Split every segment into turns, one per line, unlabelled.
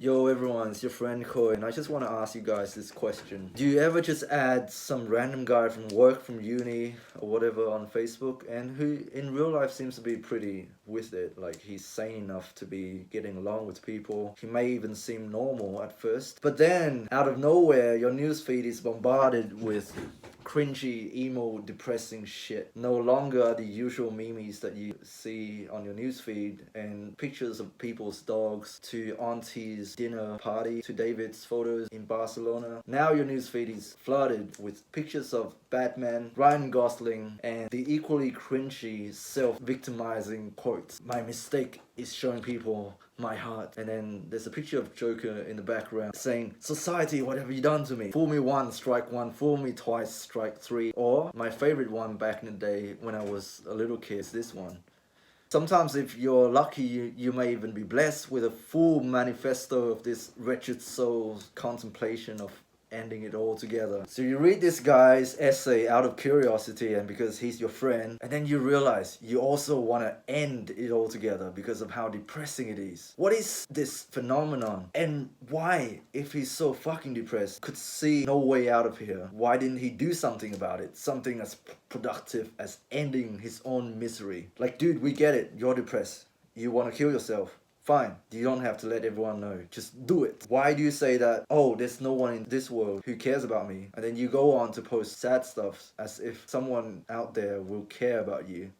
Yo everyone, it's your friend Koi, and I just want to ask you guys this question. Do you ever just add some random guy from work, from uni, or whatever on Facebook, and who in real life seems to be pretty with it? Like, he's sane enough to be getting along with people. He may even seem normal at first. But then, out of nowhere, your newsfeed is bombarded with cringy, emo, depressing shit. No longer the usual memes that you see on your newsfeed and pictures of people's dogs, to auntie's dinner party, to David's photos in Barcelona. Now your newsfeed is flooded with pictures of Batman, Ryan Gosling, and the equally cringy, self-victimizing quotes. My mistake is showing people my heart. And then there's a picture of Joker in the background saying, "Society, what have you done to me? Fool me once, strike one. Fool me twice, strike three." Or my favorite one back in the day when I was a little kid is this one. Sometimes if you're lucky, you may even be blessed with a full manifesto of this wretched soul's contemplation of ending it all together. So you read this guy's essay out of curiosity and because he's your friend, and then you realize you also want to end it all together because of how depressing it is. What is this phenomenon? And why, if he's so fucking depressed, could see no way out of here? Why didn't he do something about it? Something as productive as ending his own misery. Like, dude, we get it. You're depressed. You want to kill yourself. Fine, you don't have to let everyone know. Just do it. Why do you say that, oh, there's no one in this world who cares about me? And then you go on to post sad stuff as if someone out there will care about you.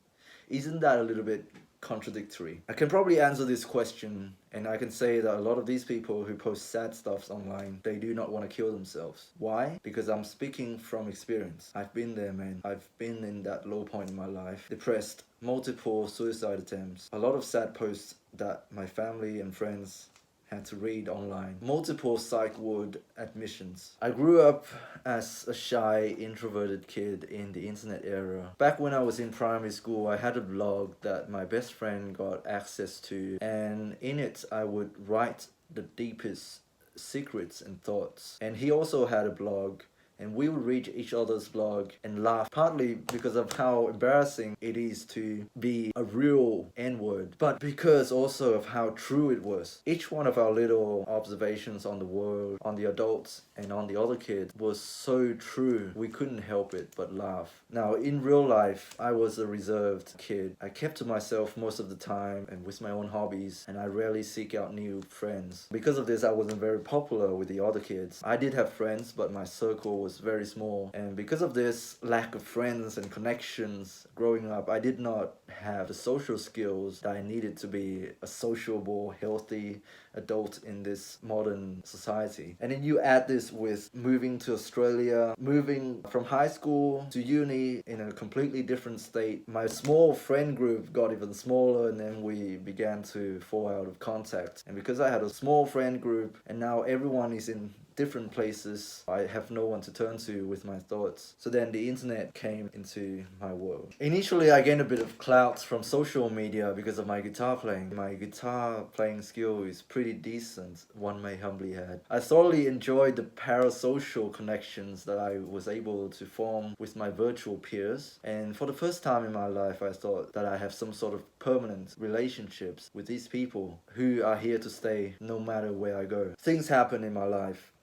Isn't that a little bit contradictory? I can probably answer this question, and I can say that a lot of these people who post sad stuffs online, they do not want to kill themselves. Why? Because I'm speaking from experience. I've been there, man. I've been in that low point in my life. Depressed, multiple suicide attempts, a lot of sad posts that my family and friends had to read online. Multiple psych ward admissions. I grew up as a shy, introverted kid in the internet era. Back when I was in primary school, I had a blog that my best friend got access to, and in it I would write the deepest secrets and thoughts. And he also had a blog, and we would read each other's blog and laugh, partly because of how embarrassing it is to be a real N-word, but because also of how true it was. Each one of our little observations on the world, on the adults, and on the other kids was so true, we couldn't help it but laugh. Now, in real life, I was a reserved kid. I kept to myself most of the time and with my own hobbies, and I rarely seek out new friends. Because of this, I wasn't very popular with the other kids. I did have friends, but my circle was very small, and because of this lack of friends and connections growing up, I did not have the social skills that I needed to be a sociable, healthy adult in this modern society. And then you add this with moving to Australia, moving from high school to uni in a completely different state. My small friend group got even smaller, and then we began to fall out of contact. And because I had a small friend group and now everyone is in different places, I have no one to turn to with my thoughts. So then the internet came into my world. Initially, I gained a bit of clout from social media because of my guitar playing. My guitar playing skill is pretty decent, one may humbly add. I thoroughly enjoyed the parasocial connections that I was able to form with my virtual peers. And for the first time in my life, I thought that I have some sort of permanent relationships with these people who are here to stay no matter where I go. Things happen in my life.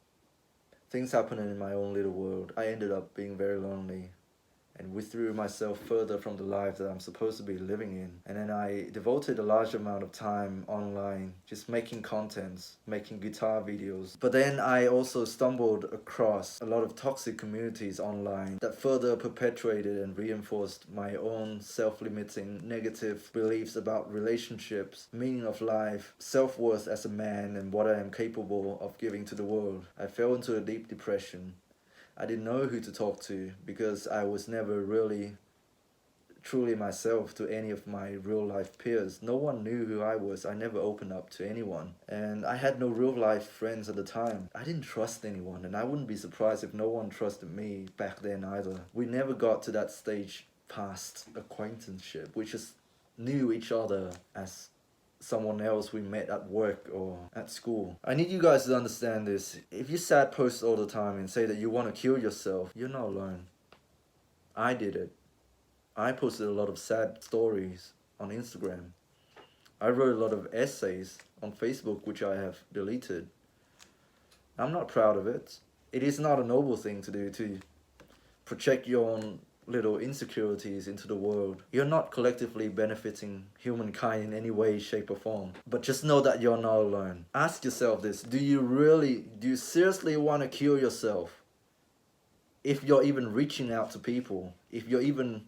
Things happening in my own little world. I ended up being very lonely and withdrew myself further from the life that I'm supposed to be living in. And then I devoted a large amount of time online just making contents, making guitar videos. But then I also stumbled across a lot of toxic communities online that further perpetuated and reinforced my own self-limiting negative beliefs about relationships, meaning of life, self-worth as a man, and what I am capable of giving to the world. I fell into a deep depression. I didn't know who to talk to because I was never really truly myself to any of my real life peers. No one knew who I was. I never opened up to anyone. And I had no real life friends at the time. I didn't trust anyone, and I wouldn't be surprised if no one trusted me back then either. We never got to that stage past acquaintanceship. We just knew each other as someone else we met at work or at school. I need you guys to understand this. If you sad post all the time and say that you want to kill yourself, you're not alone. I did it. I posted a lot of sad stories on Instagram. I wrote a lot of essays on Facebook which I have deleted. I'm not proud of it. It is not a noble thing to do, to project your own little insecurities into the world. You're not collectively benefiting humankind in any way, shape or form. But just know that you're not alone. Ask yourself this, do you seriously want to kill yourself? If you're even reaching out to people, if you're even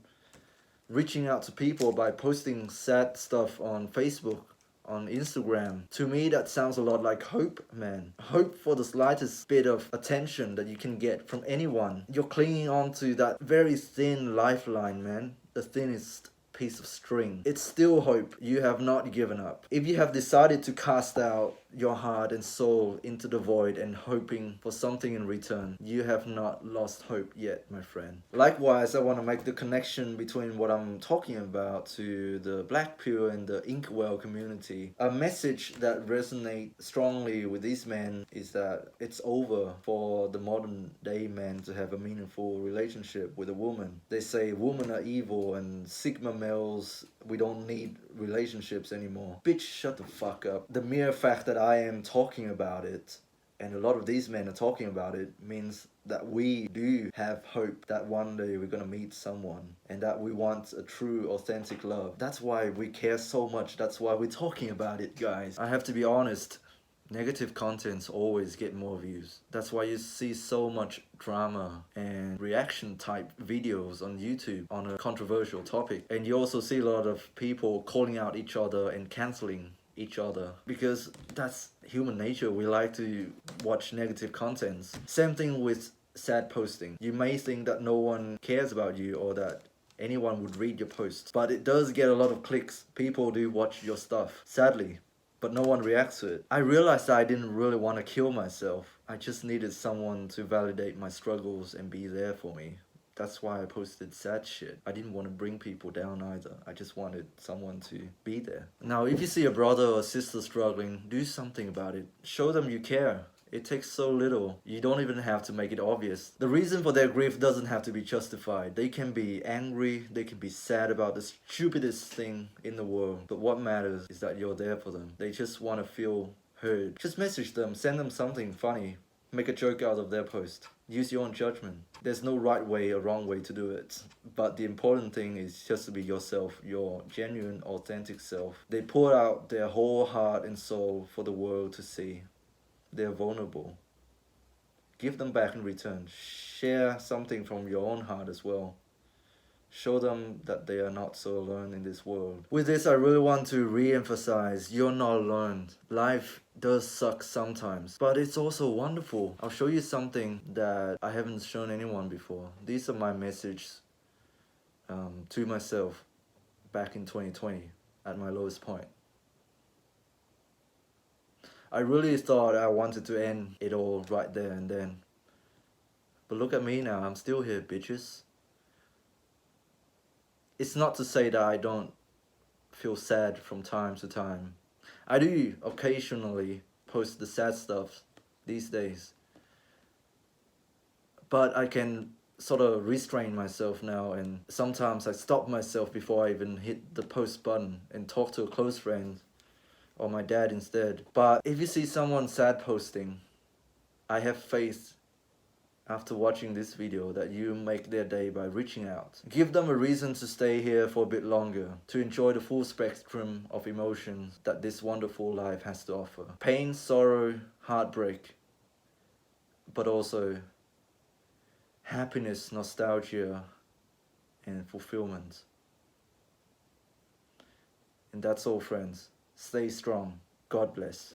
reaching out to people by posting sad stuff on Facebook, on Instagram. To me, that sounds a lot like hope, man. Hope for the slightest bit of attention that you can get from anyone. You're clinging on to that very thin lifeline, man. The thinnest piece of string. It's still hope. You have not given up. If you have decided to cast out your heart and soul into the void and hoping for something in return, you have not lost hope yet, my friend. Likewise, I want to make the connection between what I'm talking about to the black pill and the inkwell community. A message that resonates strongly with these men is that it's over for the modern day man to have a meaningful relationship with a woman. They say women are evil and Sigma males, we don't need relationships anymore. Bitch, shut the fuck up. The mere fact that I am talking about it, and a lot of these men are talking about it, means that we do have hope that one day we're gonna meet someone and that we want a true, authentic love. That's why we care so much. That's why we're talking about it, guys. I have to be honest. Negative contents always get more views. That's why you see so much drama and reaction type videos on YouTube on a controversial topic. And you also see a lot of people calling out each other and canceling each other, because that's human nature. We like to watch negative contents. Same thing with sad posting. You may think that no one cares about you or that anyone would read your posts, but it does get a lot of clicks. People do watch your stuff, sadly, but no one reacts to it. I realized that I didn't really want to kill myself. I just needed someone to validate my struggles and be there for me. That's why I posted sad shit. I didn't want to bring people down either. I just wanted someone to be there. Now, if you see a brother or sister struggling, do something about it. Show them you care. It takes so little. You don't even have to make it obvious. The reason for their grief doesn't have to be justified. They can be angry, they can be sad about the stupidest thing in the world. But what matters is that you're there for them. They just want to feel heard. Just message them, send them something funny. Make a joke out of their post. Use your own judgment. There's no right way or wrong way to do it. But the important thing is just to be yourself, your genuine, authentic self. They pour out their whole heart and soul for the world to see. They're vulnerable. Give them back in return. Share something from your own heart as well. Show them that they are not so alone in this world. With this, I really want to re-emphasize, you're not alone. Life does suck sometimes, but it's also wonderful. I'll show you something that I haven't shown anyone before. These are my messages to myself back in 2020 at my lowest point. I really thought I wanted to end it all right there and then. But look at me now, I'm still here, bitches. It's not to say that I don't feel sad from time to time. I do occasionally post the sad stuff these days. But I can sort of restrain myself now, and sometimes I stop myself before I even hit the post button and talk to a close friend or my dad instead. But if you see someone sad posting, I have faith after watching this video that you make their day by reaching out. Give them a reason to stay here for a bit longer, to enjoy the full spectrum of emotions that this wonderful life has to offer. Pain, sorrow, heartbreak, but also happiness, nostalgia, and fulfillment. And that's all, friends. Stay strong. God bless.